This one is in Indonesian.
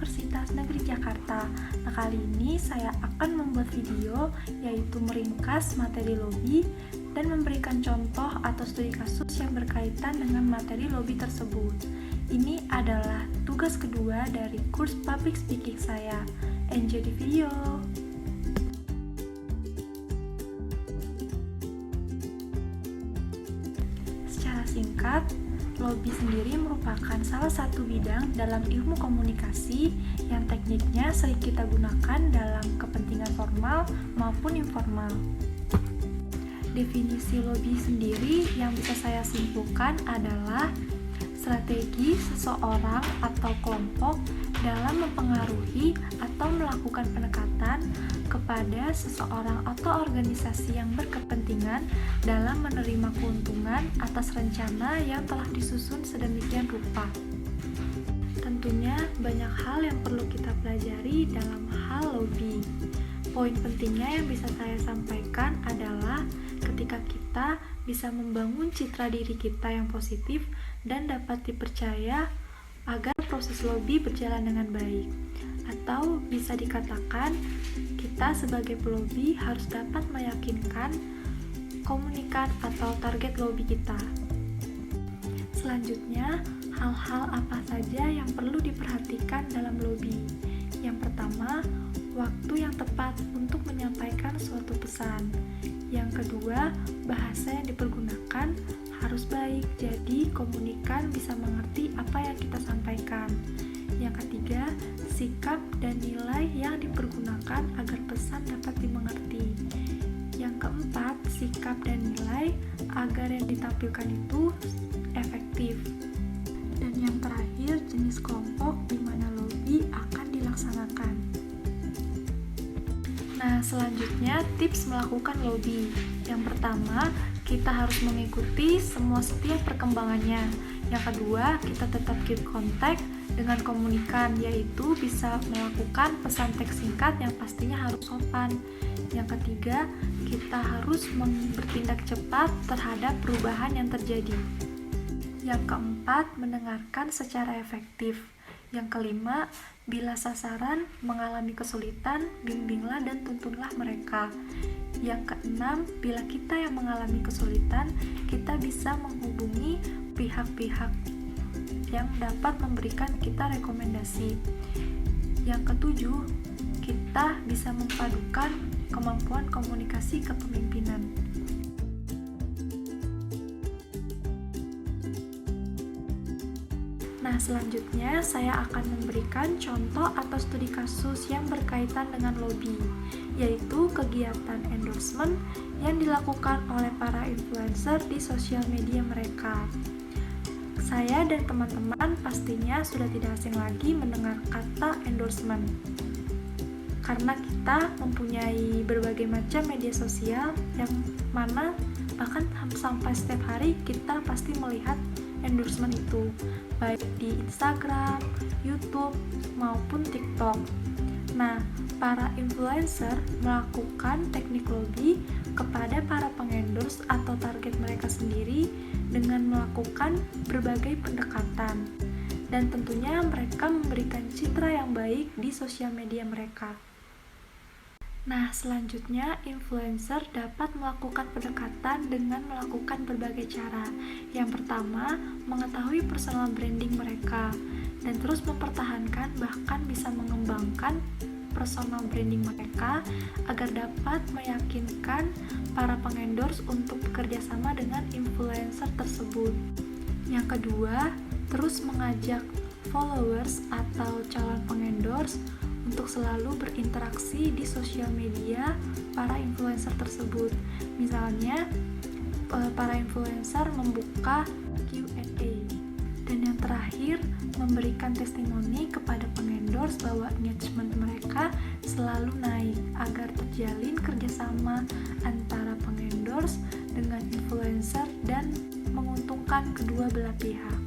Universitas Negeri Jakarta. Nah, kali ini saya akan membuat video yaitu meringkas materi lobby dan memberikan contoh atau studi kasus yang berkaitan dengan materi lobby tersebut. Ini adalah tugas kedua dari kurs public speaking saya. Enjoy the video! Secara singkat, lobby sendiri merupakan salah satu bidang dalam ilmu komunikasi yang tekniknya sering kita gunakan dalam kepentingan formal maupun informal. Definisi lobby sendiri yang bisa saya simpulkan adalah strategi seseorang atau kelompok dalam mempengaruhi atau melakukan pendekatan kepada seseorang atau organisasi yang berkepentingan dalam menerima keuntungan atas rencana yang telah disusun sedemikian rupa. Tentunya banyak hal yang perlu kita pelajari dalam hal lobby. Poin pentingnya yang bisa saya sampaikan adalah ketika kita bisa membangun citra diri kita yang positif dan dapat dipercaya agar proses lobby berjalan dengan baik. Atau bisa dikatakan, kita sebagai pelobby harus dapat meyakinkan komunikan atau target lobby kita. Selanjutnya, hal-hal apa saja yang perlu diperhatikan dalam lobby? Yang pertama, waktu yang tepat untuk menyampaikan suatu pesan. Yang kedua, bahasa yang dipergunakan harus baik, jadi komunikan bisa mengerti apa yang kita sampaikan. Yang ketiga, sikap dan nilai yang dipergunakan agar pesan dapat dimengerti. Yang keempat, sikap dan nilai agar yang ditampilkan itu efektif. Dan yang terakhir, jenis kelompok di mana lobby akan dilaksanakan. Nah, selanjutnya tips melakukan lobby. Yang pertama, kita harus mengikuti setiap perkembangannya. Yang kedua, kita tetap keep contact dengan komunikan, yaitu bisa melakukan pesan teks singkat yang pastinya harus sopan. Yang ketiga, kita harus bertindak cepat terhadap perubahan yang terjadi. Yang keempat, mendengarkan secara efektif. Yang kelima, bila sasaran mengalami kesulitan, bimbinglah dan tuntunlah mereka. Yang keenam, bila kita yang mengalami kesulitan, kita bisa menghubungi pihak-pihak yang dapat memberikan kita rekomendasi. Yang ketujuh, kita bisa memadukan kemampuan komunikasi kepemimpinan. Nah, selanjutnya saya akan memberikan contoh atau studi kasus yang berkaitan dengan lobby, yaitu kegiatan endorsement yang dilakukan oleh para influencer di sosial media mereka. Saya dan teman-teman pastinya sudah tidak asing lagi mendengar kata endorsement, karena kita mempunyai berbagai macam media sosial yang mana bahkan sampai setiap hari kita pasti melihat endorsement itu, baik di Instagram, YouTube, maupun TikTok. Nah, para influencer melakukan teknik lobby kepada para pengendorse atau target mereka sendiri dengan melakukan berbagai pendekatan. Dan tentunya mereka memberikan citra yang baik di sosial media mereka. Nah, selanjutnya influencer dapat melakukan pendekatan dengan melakukan berbagai cara. Yang pertama, mengetahui personal branding mereka dan terus mempertahankan bahkan bisa mengembangkan personal branding mereka agar dapat meyakinkan para pengendorse untuk bekerja sama dengan influencer tersebut. Yang kedua, terus mengajak followers atau calon pengendorse untuk selalu berinteraksi di sosial media para influencer tersebut. Misalnya, para influencer membuka Q&A. Dan yang terakhir, memberikan testimoni kepada pengendorse bahwa engagement mereka selalu naik agar terjalin kerjasama antara pengendorse dengan influencer dan menguntungkan kedua belah pihak.